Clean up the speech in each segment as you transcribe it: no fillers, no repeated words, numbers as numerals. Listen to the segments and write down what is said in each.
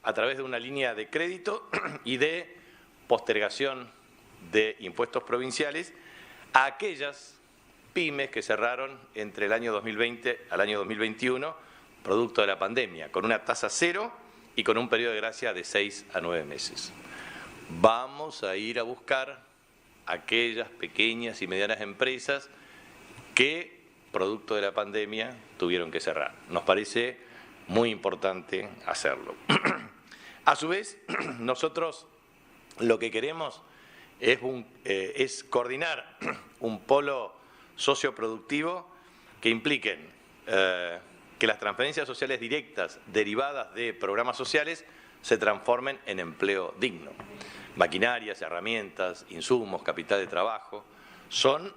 a través de una línea de crédito y de postergación de impuestos provinciales a aquellas pymes que cerraron entre el año 2020 al año 2021, producto de la pandemia, con una tasa cero y con un periodo de gracia de 6 a 9 meses. Vamos a ir a buscar aquellas pequeñas y medianas empresas que, producto de la pandemia, tuvieron que cerrar. Nos parece muy importante hacerlo. A su vez, nosotros lo que queremos es coordinar un polo socioproductivo que impliquen que las transferencias sociales directas derivadas de programas sociales se transformen en empleo digno. Maquinarias, herramientas, insumos, capital de trabajo, son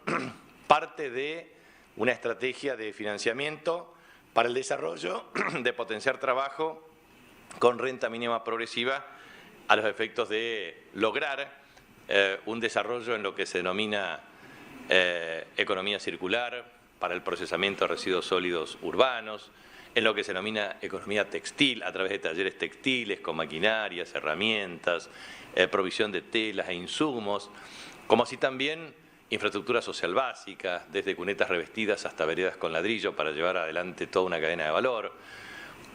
parte de una estrategia de financiamiento para el desarrollo de potenciar trabajo con renta mínima progresiva a los efectos de lograr un desarrollo en lo que se denomina economía circular para el procesamiento de residuos sólidos urbanos, en lo que se denomina economía textil a través de talleres textiles con maquinarias, herramientas, provisión de telas e insumos, como así también infraestructura social básica, desde cunetas revestidas hasta veredas con ladrillo para llevar adelante toda una cadena de valor,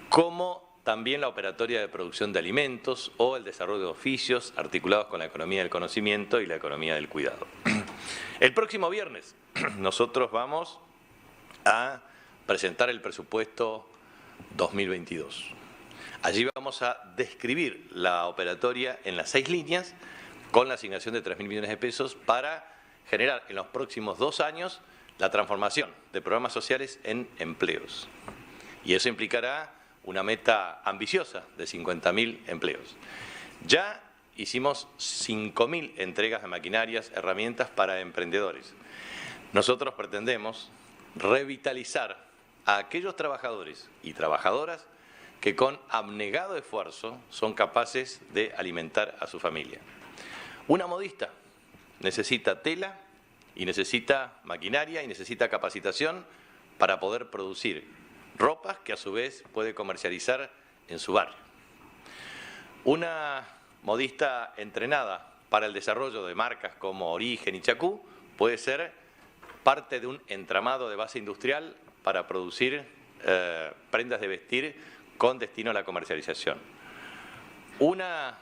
como también la operatoria de producción de alimentos o el desarrollo de oficios articulados con la economía del conocimiento y la economía del cuidado. El próximo viernes nosotros vamos a presentar el presupuesto 2022. Allí vamos a describir la operatoria en las 6 líneas con la asignación de 3.000 millones de pesos para generar en los próximos 2 años la transformación de programas sociales en empleos. Y eso implicará una meta ambiciosa de 50.000 empleos. Ya hicimos 5.000 entregas de maquinarias, herramientas para emprendedores. Nosotros pretendemos revitalizar a aquellos trabajadores y trabajadoras que con abnegado esfuerzo son capaces de alimentar a su familia. Una modista necesita tela y necesita maquinaria y necesita capacitación para poder producir ropas que a su vez puede comercializar en su barrio. Una modista entrenada para el desarrollo de marcas como Origen y Chacú puede ser parte de un entramado de base industrial para producir prendas de vestir con destino a la comercialización. Una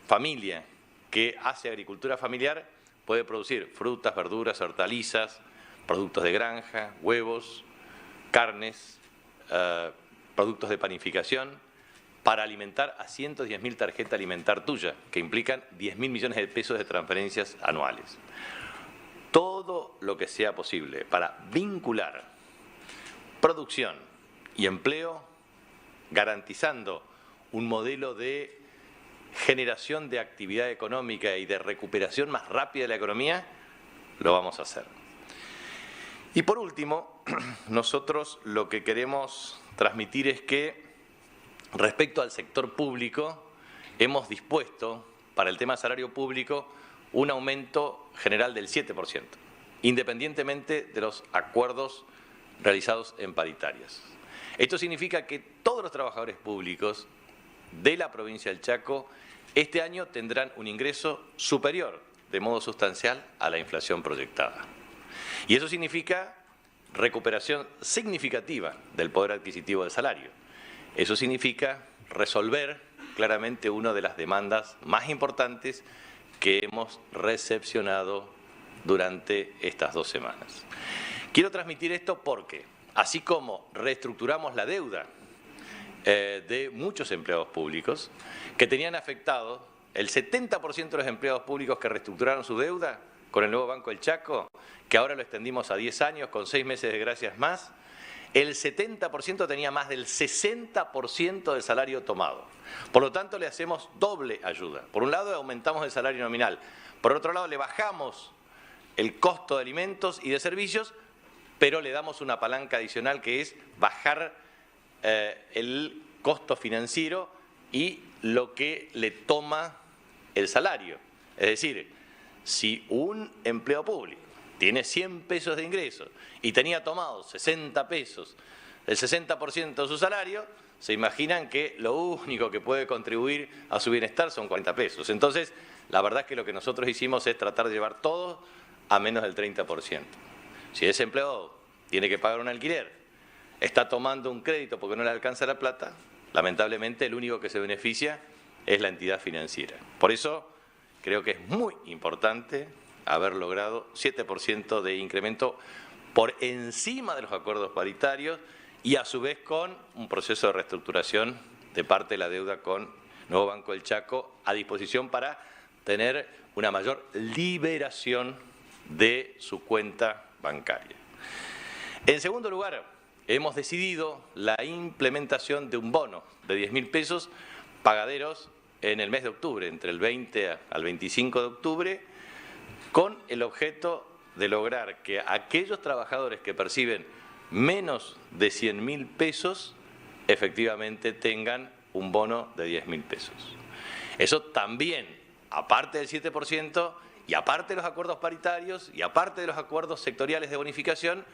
familia que hace agricultura familiar puede producir frutas, verduras, hortalizas, productos de granja, huevos, carnes, productos de panificación, para alimentar a 110.000 tarjetas alimentar tuya, que implican 10.000 millones de pesos de transferencias anuales. Todo lo que sea posible para vincular producción y empleo, garantizando un modelo de generación de actividad económica y de recuperación más rápida de la economía, lo vamos a hacer. Y por último, nosotros lo que queremos transmitir es que respecto al sector público, hemos dispuesto para el tema salario público un aumento general del 7%, independientemente de los acuerdos realizados en paritarias. Esto significa que todos los trabajadores públicos de la provincia del Chaco este año tendrán un ingreso superior de modo sustancial a la inflación proyectada. Y eso significa recuperación significativa del poder adquisitivo del salario. Eso significa resolver claramente una de las demandas más importantes que hemos recepcionado durante estas 2 semanas. Quiero transmitir esto porque, así como reestructuramos la deuda de muchos empleados públicos, que tenían afectado el 70% de los empleados públicos que reestructuraron su deuda con el nuevo Banco del Chaco, que ahora lo extendimos a 10 años con 6 meses de gracias más, el 70% tenía más del 60% del salario tomado. Por lo tanto, le hacemos doble ayuda. Por un lado, aumentamos el salario nominal. Por otro lado, le bajamos el costo de alimentos y de servicios, pero le damos una palanca adicional que es bajar el costo financiero y lo que le toma el salario. Es decir, si un empleado público tiene 100 pesos de ingresos y tenía tomado 60 pesos, el 60% de su salario, se imaginan que lo único que puede contribuir a su bienestar son 40 pesos. Entonces, la verdad es que lo que nosotros hicimos es tratar de llevar todo a menos del 30%. Si ese empleado tiene que pagar un alquiler, está tomando un crédito porque no le alcanza la plata, lamentablemente el único que se beneficia es la entidad financiera. Por eso creo que es muy importante haber logrado 7% de incremento por encima de los acuerdos paritarios y a su vez con un proceso de reestructuración de parte de la deuda con Nuevo Banco del Chaco a disposición para tener una mayor liberación de su cuenta bancaria. En segundo lugar, hemos decidido la implementación de un bono de 10.000 pesos pagaderos en el mes de octubre, entre el 20 al 25 de octubre, con el objeto de lograr que aquellos trabajadores que perciben menos de 100.000 pesos efectivamente tengan un bono de 10.000 pesos. Eso también, aparte del 7%, y aparte de los acuerdos paritarios, y aparte de los acuerdos sectoriales de bonificación,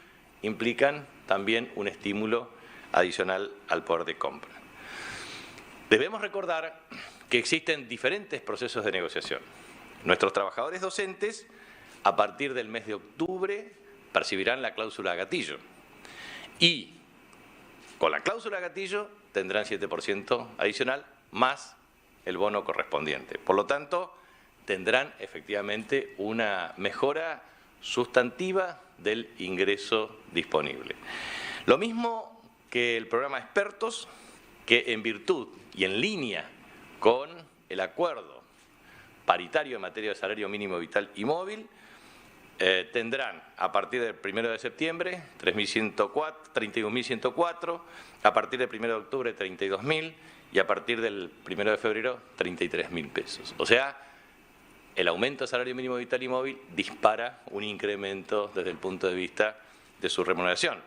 implican también un estímulo adicional al poder de compra. Debemos recordar que existen diferentes procesos de negociación. Nuestros trabajadores docentes, a partir del mes de octubre, percibirán la cláusula gatillo. Y con la cláusula gatillo tendrán 7% adicional más el bono correspondiente. Por lo tanto, tendrán efectivamente una mejora sustantiva del ingreso disponible. Lo mismo que el programa Expertos, que en virtud y en línea con el acuerdo paritario en materia de salario mínimo vital y móvil, tendrán a partir del 1 de septiembre 31.104, a partir del 1 de octubre 32.000 y a partir del 1 de febrero 33.000 pesos. O sea, el aumento del salario mínimo vital y móvil dispara un incremento desde el punto de vista de su remuneración.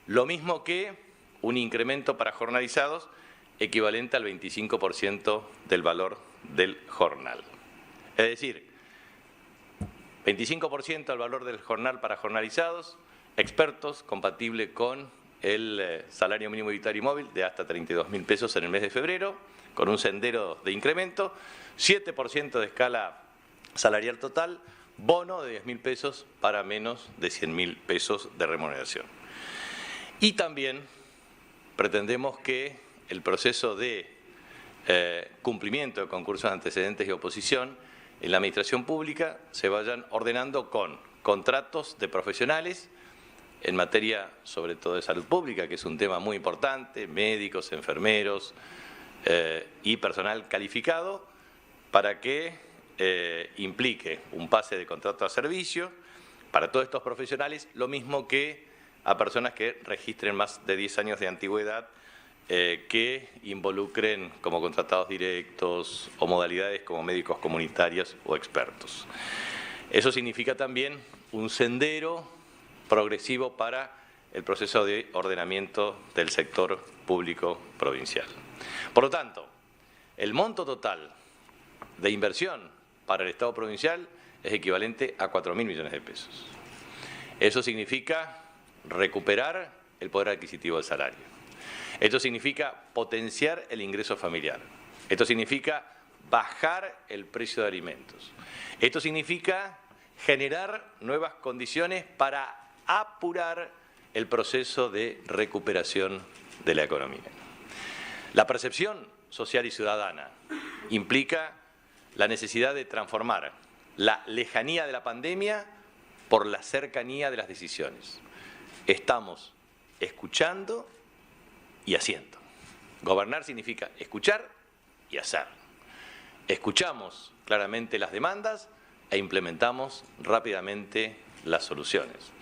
Lo mismo que un incremento para jornalizados equivalente al 25% del valor del jornal. Es decir, 25% al valor del jornal para jornalizados, expertos, compatible con el salario mínimo vital y móvil de hasta 32.000 pesos en el mes de febrero, con un sendero de incremento, 7% de escala salarial total, bono de 10.000 pesos para menos de 100.000 pesos de remuneración. Y también pretendemos que el proceso de cumplimiento de concursos de antecedentes y oposición en la administración pública se vayan ordenando con contratos de profesionales en materia sobre todo de salud pública, que es un tema muy importante, médicos, enfermeros y personal calificado, para que implique un pase de contrato a servicio para todos estos profesionales, lo mismo que a personas que registren más de 10 años de antigüedad, que involucren como contratados directos o modalidades como médicos comunitarios o expertos. Eso significa también un sendero progresivo para el proceso de ordenamiento del sector público provincial. Por lo tanto, el monto total de inversión para el Estado provincial es equivalente a 4.000 millones de pesos. Eso significa recuperar el poder adquisitivo del salario. Esto significa potenciar el ingreso familiar. Esto significa bajar el precio de alimentos. Esto significa generar nuevas condiciones para apurar el proceso de recuperación de la economía. La percepción social y ciudadana implica la necesidad de transformar la lejanía de la pandemia por la cercanía de las decisiones. Estamos escuchando y haciendo. Gobernar significa escuchar y hacer. Escuchamos claramente las demandas e implementamos rápidamente las soluciones.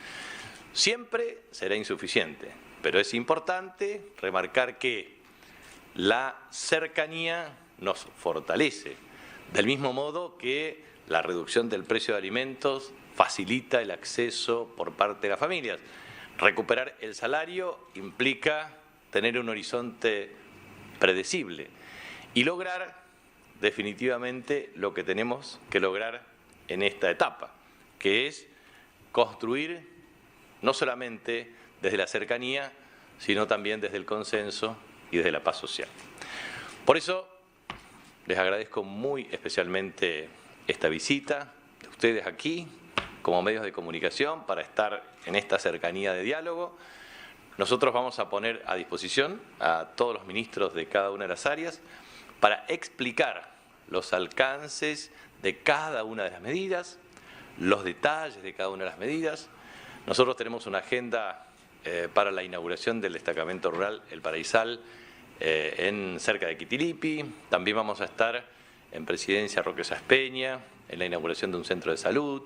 Siempre será insuficiente, pero es importante remarcar que la cercanía nos fortalece, del mismo modo que la reducción del precio de alimentos facilita el acceso por parte de las familias. Recuperar el salario implica tener un horizonte predecible y lograr definitivamente lo que tenemos que lograr en esta etapa, que es construir no solamente desde la cercanía, sino también desde el consenso y y desde la paz social. Por eso les agradezco muy especialmente esta visita de ustedes aquí como medios de comunicación para estar en esta cercanía de diálogo. Nosotros vamos a poner a disposición a todos los ministros de cada una de las áreas para explicar los alcances de cada una de las medidas, los detalles de cada una de las medidas. Nosotros tenemos una agenda para la inauguración del destacamento rural El Paraísal cerca de Quitilipi. También vamos a estar en Presidencia Roque Sáenz Peña, en la inauguración de un centro de salud.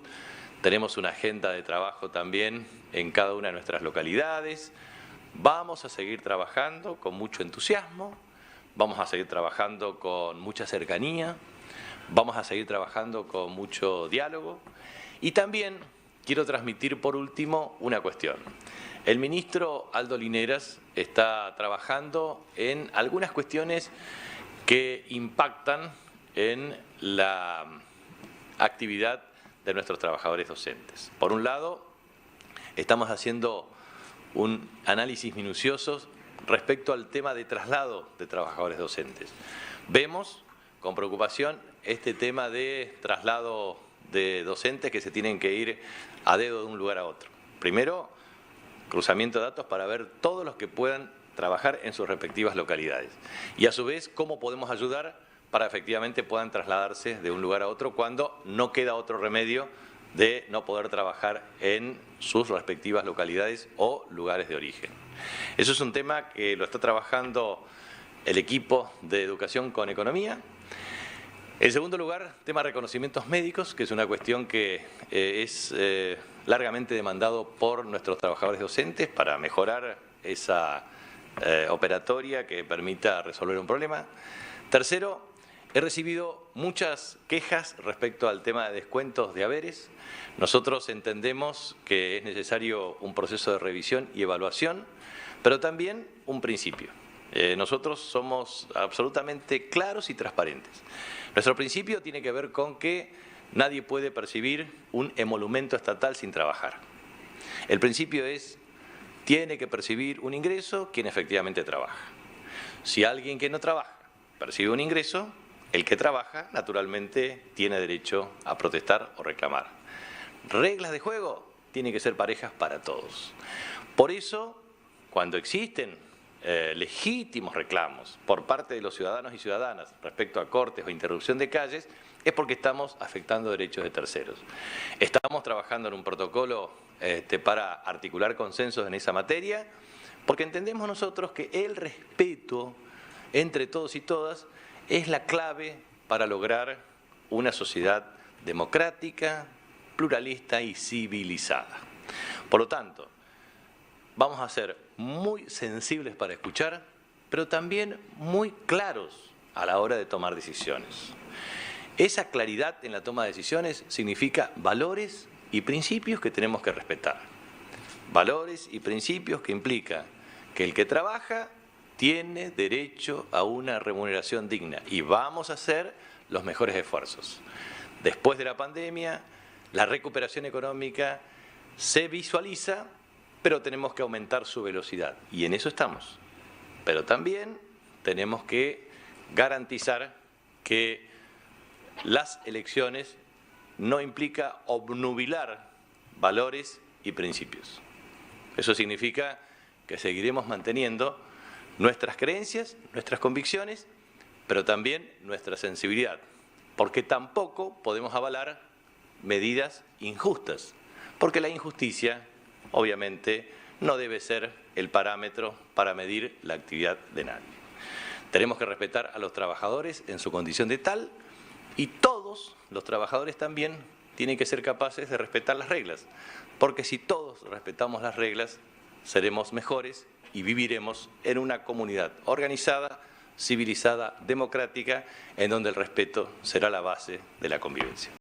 Tenemos una agenda de trabajo también en cada una de nuestras localidades. Vamos a seguir trabajando con mucho entusiasmo, vamos a seguir trabajando con mucha cercanía, vamos a seguir trabajando con mucho diálogo. Y también quiero transmitir por último una cuestión. El ministro Aldo Lineras está trabajando en algunas cuestiones que impactan en la actividad de nuestros trabajadores docentes. Por un lado, estamos haciendo un análisis minucioso respecto al tema de traslado de trabajadores docentes. Vemos con preocupación este tema de traslado de docentes que se tienen que ir a dedo de un lugar a otro. Primero, cruzamiento de datos para ver todos los que puedan trabajar en sus respectivas localidades. Y a su vez, cómo podemos ayudar para efectivamente puedan trasladarse de un lugar a otro cuando no queda otro remedio de no poder trabajar en sus respectivas localidades o lugares de origen. Eso es un tema que lo está trabajando el equipo de Educación con Economía. En segundo lugar, tema de reconocimientos médicos, que es una cuestión que es largamente demandado por nuestros trabajadores docentes para mejorar esa operatoria que permita resolver un problema. Tercero, he recibido muchas quejas respecto al tema de descuentos de haberes. Nosotros entendemos que es necesario un proceso de revisión y evaluación, pero también un principio. Nosotros somos absolutamente claros y transparentes. Nuestro principio tiene que ver con que nadie puede percibir un emolumento estatal sin trabajar. El principio es, tiene que percibir un ingreso quien efectivamente trabaja. Si alguien que no trabaja percibe un ingreso, el que trabaja, naturalmente, tiene derecho a protestar o reclamar. Reglas de juego tienen que ser parejas para todos. Por eso, cuando existen legítimos reclamos por parte de los ciudadanos y ciudadanas respecto a cortes o interrupción de calles, es porque estamos afectando derechos de terceros. Estamos trabajando en un protocolo para articular consensos en esa materia, porque entendemos nosotros que el respeto entre todos y todas es la clave para lograr una sociedad democrática, pluralista y civilizada. Por lo tanto, vamos a ser muy sensibles para escuchar, pero también muy claros a la hora de tomar decisiones. Esa claridad en la toma de decisiones significa valores y principios que tenemos que respetar. Valores y principios que implican que el que trabaja tiene derecho a una remuneración digna y vamos a hacer los mejores esfuerzos. Después de la pandemia, la recuperación económica se visualiza, pero tenemos que aumentar su velocidad y en eso estamos. Pero también tenemos que garantizar que las elecciones no implica obnubilar valores y principios. Eso significa que seguiremos manteniendo nuestras creencias, nuestras convicciones, pero también nuestra sensibilidad, porque tampoco podemos avalar medidas injustas, porque la injusticia, obviamente, no debe ser el parámetro para medir la actividad de nadie. Tenemos que respetar a los trabajadores en su condición de tal y todos los trabajadores también tienen que ser capaces de respetar las reglas, porque si todos respetamos las reglas, seremos mejores y viviremos en una comunidad organizada, civilizada, democrática, en donde el respeto será la base de la convivencia.